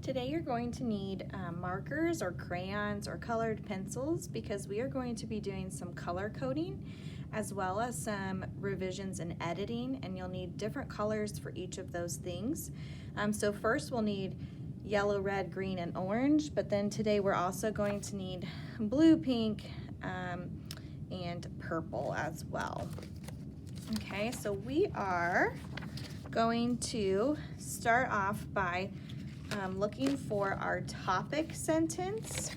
Today you're going to need markers or crayons or colored pencils because we are going to be doing some color coding as well as some revisions and editing, and you'll need different colors for each of those things. So first we'll need yellow, red, green, and orange, but then today we're also going to need blue, pink, and purple as well. Okay, so we are going to start off by looking for our topic sentence,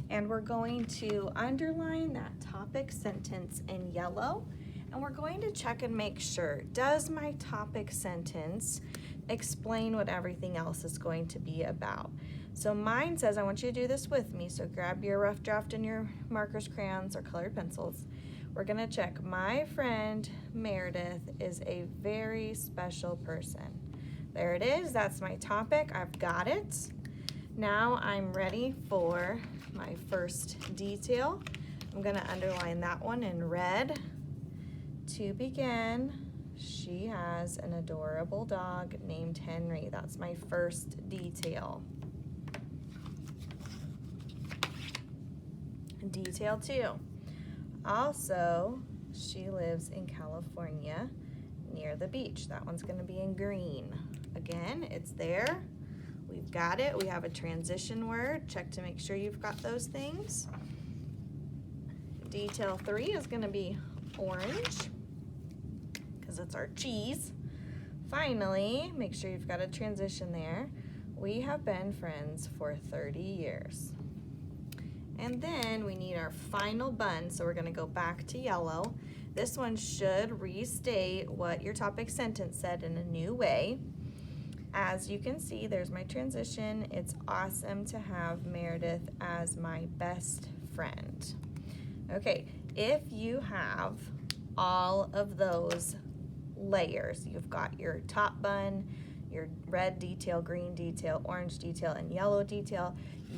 and we're going to underline that topic sentence in yellow, and we're going to check and make sure, does my topic sentence explain what everything else is going to be about? So mine says, I want you to do this with me, so grab your rough draft and your markers, crayons, or colored pencils. We're gonna check, my friend Meredith is a very special person. There it is, that's my topic, I've got it. Now I'm ready for my first detail. I'm gonna underline that one in red. To begin, she has an adorable dog named Henry. That's my first detail. Detail 2. Also, she lives in California near the beach. That one's gonna be in green. Again, it's there. We've got it. We have a transition word. Check to make sure you've got those things. Detail 3 is gonna be orange because it's our cheese. Finally, make sure you've got a transition there. We have been friends for 30 years. And then we need our final bun, so we're gonna go back to yellow. This one should restate what your topic sentence said in a new way. As you can see, there's my transition. It's awesome to have Meredith as my best friend. Okay, if you have all of those layers, you've got your top bun, your red detail, green detail, orange detail, and yellow detail,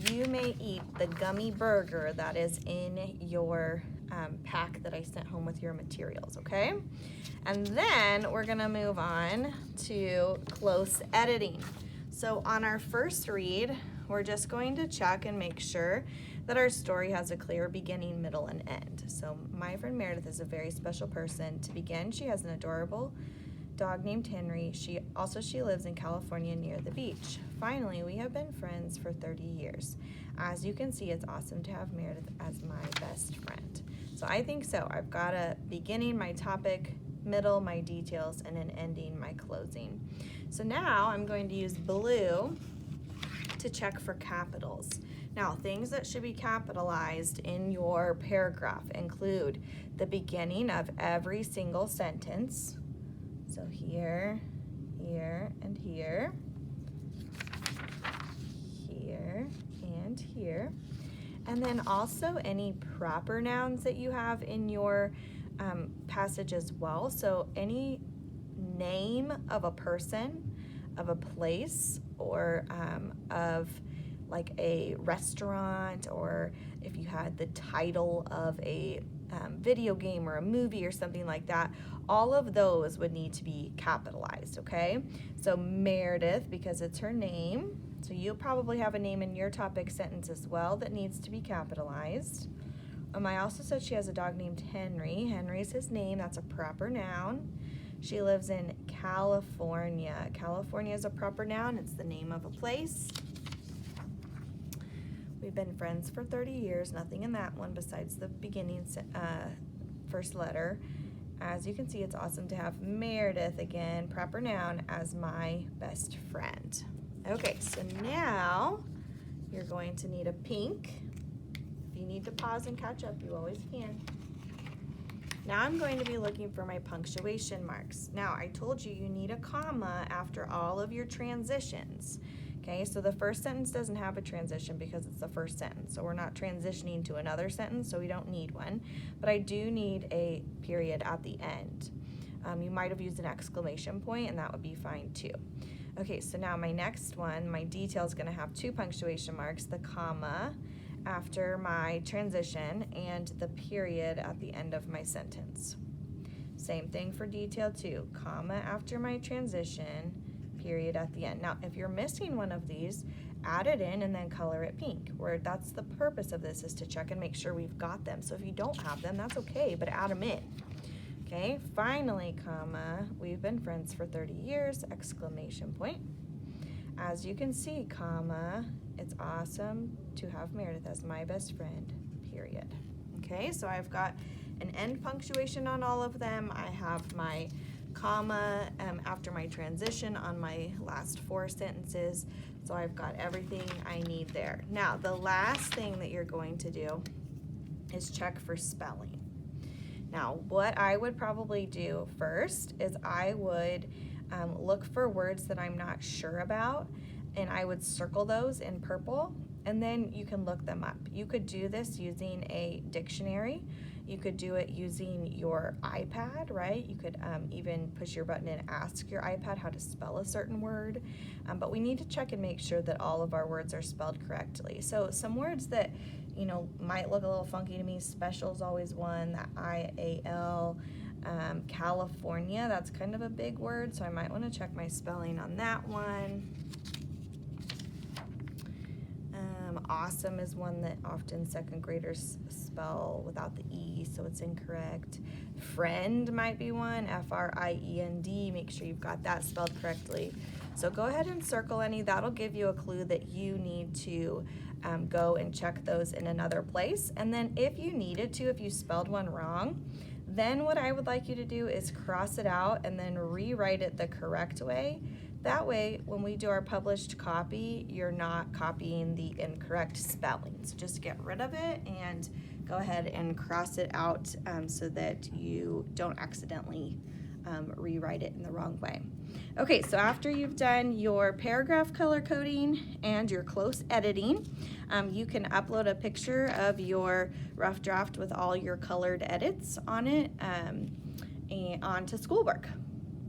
you may eat the gummy burger that is in your pack that I sent home with your materials, okay? And then we're gonna move on to close editing. So on our first read, we're just going to check and make sure that our story has a clear beginning, middle, and end. So my friend Meredith is a very special person. To begin, she has an adorable dog named Henry. She lives in California near the beach. Finally, we have been friends for 30 years. As you can see, it's awesome to have Meredith as my best friend. So I think so. I've got a beginning, my topic, middle, my details, and an ending, my closing. So now I'm going to use blue to check for capitals. Now, things that should be capitalized in your paragraph include the beginning of every single sentence. So here, here, and here, here, and here. And then also any proper nouns that you have in your passage as well. So any name of a person, of a place, or of like a restaurant, or if you had the title of a video game or a movie or something like that, all of those would need to be capitalized, okay? So Meredith, because it's her name, so you'll probably have a name in your topic sentence as well that needs to be capitalized. I also said she has a dog named Henry. Henry's his name, that's a proper noun. She lives in California. California is a proper noun, it's the name of a place. We've been friends for 30 years, nothing in that one besides the beginning first letter. As you can see, it's awesome to have Meredith, again, proper noun, as my best friend. Okay, so now you're going to need a pink. If you need to pause and catch up, you always can. Now I'm going to be looking for my punctuation marks. Now, I told you need a comma after all of your transitions. Okay, so the first sentence doesn't have a transition because it's the first sentence. So we're not transitioning to another sentence, so we don't need one. But I do need a period at the end. You might have used an exclamation point, and that would be fine too. Okay, so now my next one, my detail is gonna have 2 punctuation marks, the comma after my transition and the period at the end of my sentence. Same thing for detail 2, comma after my transition, period at the end. Now, if you're missing one of these, add it in and then color it pink. Where that's the purpose of this, is to check and make sure we've got them. So if you don't have them, that's okay, but add them in. Okay, finally, comma, we've been friends for 30 years, exclamation point. As you can see, comma, it's awesome to have Meredith as my best friend, period. Okay, so I've got an end punctuation on all of them. I have my comma after my transition on my last 4 sentences. So I've got everything I need there. Now, the last thing that you're going to do is check for spelling. Now, what I would probably do first is I would look for words that I'm not sure about, and I would circle those in purple, and then you can look them up. You could do this using a dictionary. You could do it using your iPad, right? You could even push your button and ask your iPad how to spell a certain word. But we need to check and make sure that all of our words are spelled correctly. So some words that, you know, might look a little funky to me, special is always one, that IAL, California, that's kind of a big word, so I might want to check my spelling on that one. Awesome is one that often second graders spell without the E, so it's incorrect. Friend might be one, F-R-I-E-N-D, make sure you've got that spelled correctly. So go ahead and circle any. That'll give you a clue that you need to go and check those in another place. And then if you needed to, if you spelled one wrong, then what I would like you to do is cross it out and then rewrite it the correct way. That way, when we do our published copy, you're not copying the incorrect spelling. So just get rid of it and go ahead and cross it out so that you don't accidentally rewrite it in the wrong way. Okay, so after you've done your paragraph color coding and your close editing, you can upload a picture of your rough draft with all your colored edits on it and onto schoolwork.